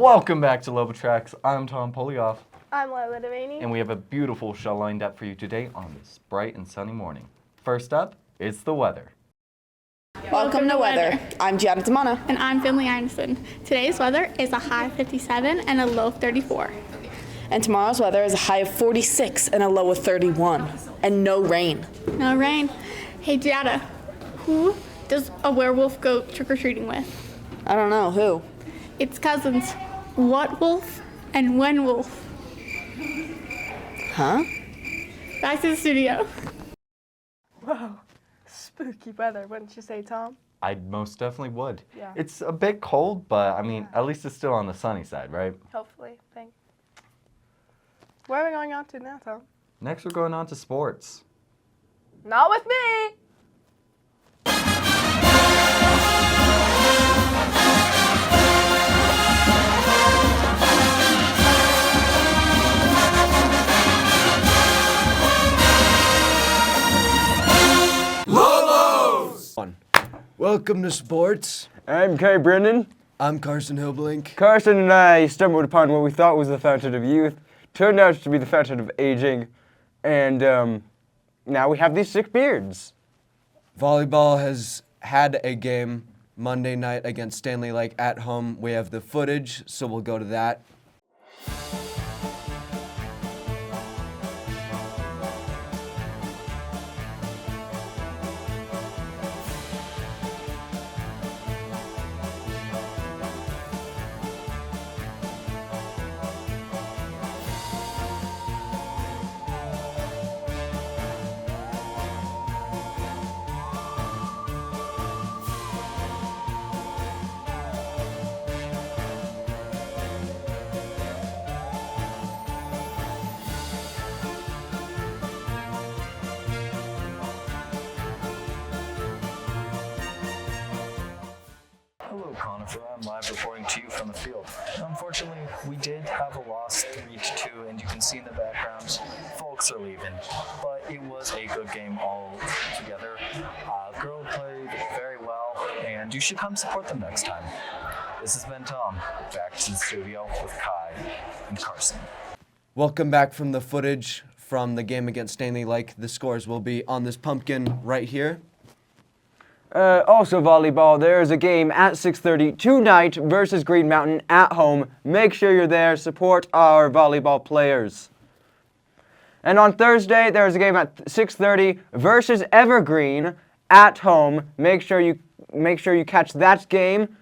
Welcome back to LoboTrax. I'm Tom Polioff. I'm Lila Devaney. And we have a beautiful show lined up for you today on this bright and sunny morning. First up, it's the weather. Welcome to weather. I'm Gianna Damana. And I'm Finley Anderson. Today's weather is a high of 57 and a low of 34. And tomorrow's weather is a high of 46 and a low of 31. And no rain. No rain. Hey Gianna, who does a werewolf go trick-or-treating with? I don't know, who? It's cousins. What wolf and when wolf? Huh? Back to the studio. Whoa, spooky weather, wouldn't you say, Tom? I most definitely would. Yeah. It's a bit cold, but I mean, at least it's still on the sunny side, right? Hopefully, thanks. Where are we going on to now, Tom? Next, we're going on to sports. Not with me! Welcome to sports. I'm Kai Brennan. I'm Carson Hillblink. Carson and I stumbled upon what we thought was the fountain of youth. Turned out to be the fountain of aging. And now we have these sick beards. Volleyball has had a game Monday night against Stanley Lake at home. We have the footage, so we'll go to that. Hello, Conifer. I'm live reporting to you from the field. Unfortunately, we did have a loss 3-2, and you can see in the background, folks are leaving. But it was a good game all together. Girl played very well, and you should come support them next time. This has been Tom, back to the studio with Kai and Carson. Welcome back from the footage from the game against Stanley Lake. The scores will be on this pumpkin right here. Also volleyball, there's a game at 6:30 tonight versus Green Mountain at home. Make sure you're there. Support our volleyball players. And on Thursday, there's a game at 6:30 versus Evergreen at home. Make sure you catch that game.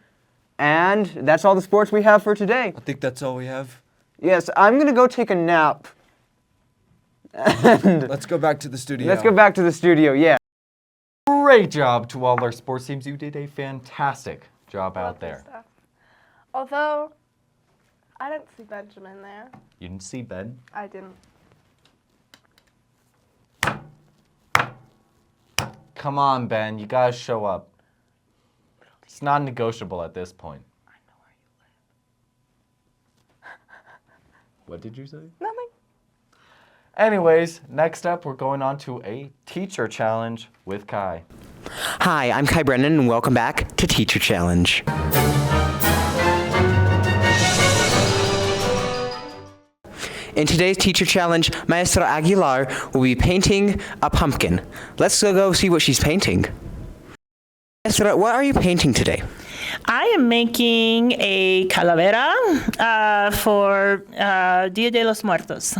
And that's all the sports we have for today. I think that's all we have. Yes, I'm going to go take a nap. And Let's go back to the studio. let's go back to the studio, yeah. Great job to all our sports teams. You did a fantastic job out Love this there. stuff. Although, I didn't see Benjamin there. You didn't see Ben? I didn't. Come on, Ben. You gotta show up. It's not negotiable at this point. I know where you live. What did you say? Nothing. Anyways, next up, we're going on to a teacher challenge with Kai. Hi, I'm Kai Brennan, and welcome back to Teacher Challenge. In today's Teacher Challenge, Maestra Aguilar will be painting a pumpkin. Let's go see what she's painting. Maestra, what are you painting today? I am making a calavera for Dia de los Muertos.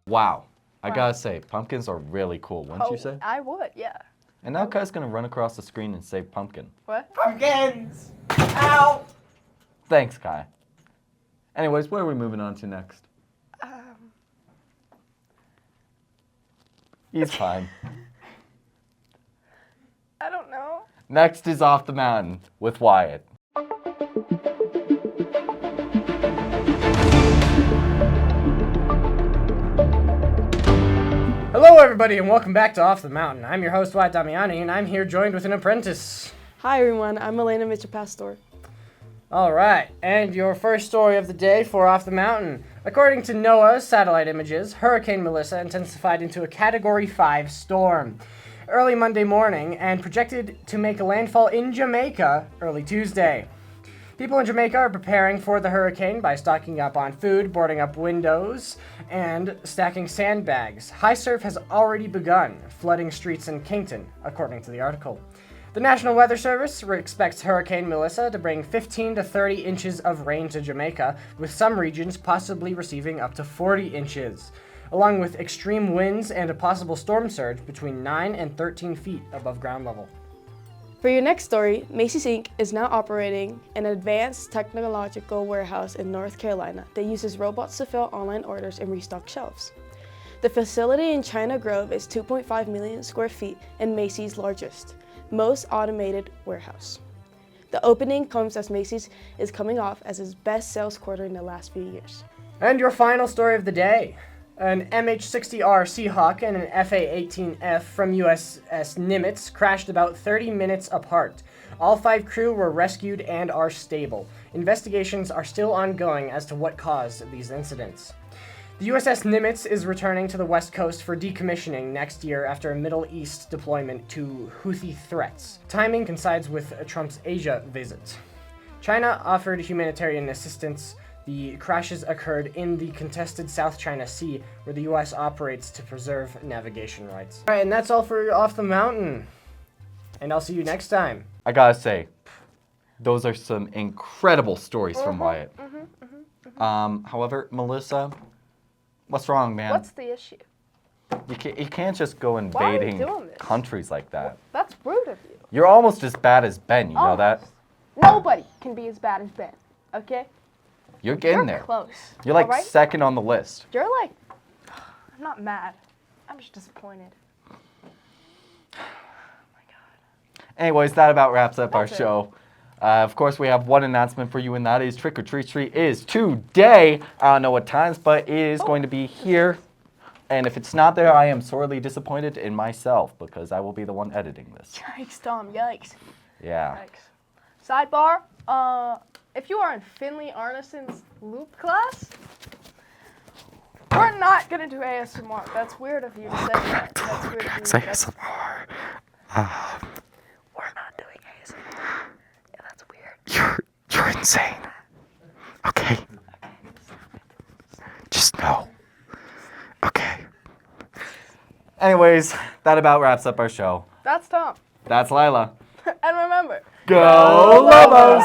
Wow. I gotta say, pumpkins are really cool, wouldn't you say? I would, yeah. And now Kai's gonna run across the screen and say pumpkin. What? Pumpkins! Ow! Thanks, Kai. Anyways, what are we moving on to next? He's fine. I don't know. Next is Off the Mountain with Wyatt. Hello, everybody, and welcome back to Off the Mountain. I'm your host, Wyatt Damiani, and I'm here joined with an apprentice. Hi, everyone. I'm Elena Mitchell-Pastor. All right, and your first story of the day for Off the Mountain. According to NOAA's satellite images, Hurricane Melissa intensified into a Category 5 storm early Monday morning and projected to make a landfall in Jamaica early Tuesday. People in Jamaica are preparing for the hurricane by stocking up on food, boarding up windows, and stacking sandbags. High surf has already begun, flooding streets in Kingston, according to the article. The National Weather Service expects Hurricane Melissa to bring 15 to 30 inches of rain to Jamaica, with some regions possibly receiving up to 40 inches, along with extreme winds and a possible storm surge between 9 and 13 feet above ground level. For your next story, Macy's Inc. is now operating an advanced technological warehouse in North Carolina that uses robots to fill online orders and restock shelves. The facility in China Grove is 2.5 million square feet and Macy's largest, most automated warehouse. The opening comes as Macy's is coming off as its best sales quarter in the last few years. And your final story of the day. An MH-60R Seahawk and an FA-18F from USS Nimitz crashed about 30 minutes apart. All 5 crew were rescued and are stable. Investigations are still ongoing as to what caused these incidents. The USS Nimitz is returning to the West Coast for decommissioning next year after a Middle East deployment to Houthi threats. Timing coincides with Trump's Asia visit. China offered humanitarian assistance. The crashes occurred in the contested South China Sea, where the U.S. operates to preserve navigation rights. All right, and that's all for Off the Mountain. And I'll see you next time. I gotta say, those are some incredible stories from Wyatt. However, Melissa, what's wrong, man? What's the issue? You can't just go Why are you invading doing this? countries like that. That's rude of you. You're almost as bad as Ben, you know that? Nobody can be as bad as Ben, okay? You're getting You're there. close. You're like alright? second on the list. You're like, I'm not mad. I'm just disappointed. Anyways, that about wraps up our That's it. show. Of course, we have one announcement for you, and that is Trick or Treat Street is today. I don't know what times, but it is going to be here. And if it's not there, I am sorely disappointed in myself because I will be the one editing this. Yikes, Tom, yikes. Yeah. Yikes. Sidebar, if you are in Finley Arneson's loop class, we're not gonna do ASMR. That's weird of you to say that. That's weird of you. ASMR. We're not doing ASMR. Yeah, that's weird. You're insane. Okay. Just know. Okay. Anyways, that about wraps up our show. That's Tom. That's Lila. And remember, Go Lobos!